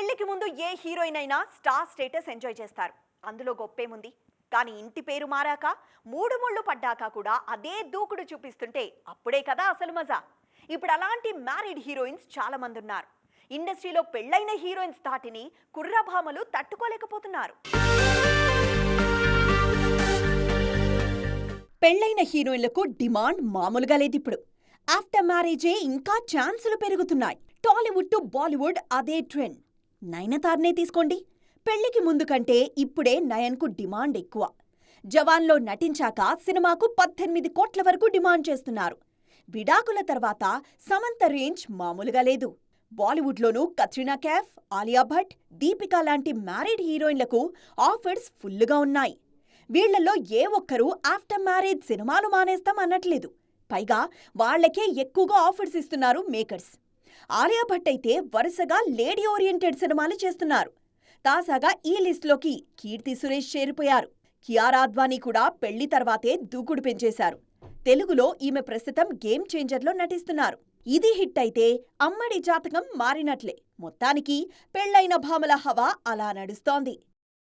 పెళ్లికి ముందు ఏ హీరోయిన్ అయినా స్టార్ స్టేటస్ ఎంజాయ్ చేస్తారు. అందులో గొప్పేముంది? కానీ ఇంటి పేరు మారాక, మూడు ముళ్ళు పడ్డాక కూడా అదే దూకుడు చూపిస్తుంటే అప్పుడే కదా అసలు మజా. ఇప్పుడు అలాంటి మ్యారీడ్ హీరోయిన్స్ చాలా మంది ఉన్నారు. ఇండస్ట్రీలో పెళ్లైన హీరోయిన్స్ తాటిని కుర్రభామలు తట్టుకోలేకపోతున్నారు. పెళ్లైన హీరోయిన్లకు డిమాండ్ మామూలుగా లేదిప్పుడు. ఆఫ్టర్ మ్యారేజే ఇంకా ఛాన్సులు పెరుగుతున్నాయి. టాలీవుడ్ టు బాలీవుడ్ అదే ట్రెండ్. నయనతారనే తీసుకోండి. పెళ్లికి ముందు కంటే ఇప్పుడే నయన్కు డిమాండ్ ఎక్కువ. జవాన్లో నటించాక సినిమాకు 18 కోట్ల వరకు డిమాండ్ చేస్తున్నారు. విడాకుల తర్వాత సమంత రేంజ్ మామూలుగా లేదు. బాలీవుడ్లోనూ కత్రినా కైఫ్, ఆలియా భట్, దీపికా లాంటి మ్యారీడ్ హీరోయిన్లకు ఆఫర్స్ ఫుల్లుగా ఉన్నాయి. వీళ్లలో ఏ ఒక్కరూ ఆఫ్టర్ మ్యారేజ్ సినిమాలు మానేస్తాం అనట్లేదు. పైగా వాళ్లకే ఎక్కువగా ఆఫర్స్ ఇస్తున్నారు మేకర్స్. ఆలియా భట్ అయితే వరుసగా లేడీ ఓరియంటెడ్ సినిమాలు చేస్తున్నారు. తాజాగా ఈ లిస్టులోకి కీర్తి సురేష్ చేరిపోయారు. కియారా అద్వానీ కూడా పెళ్లి తర్వాతే దూకుడు పెంచేశారు. తెలుగులో ఈమె ప్రస్తుతం గేమ్ చేంజర్లో నటిస్తున్నారు. ఇది హిట్ అయితే అమ్మడి జాతకం మారినట్లే. మొత్తానికి పెళ్లైన భామల హవా అలా నడుస్తోంది.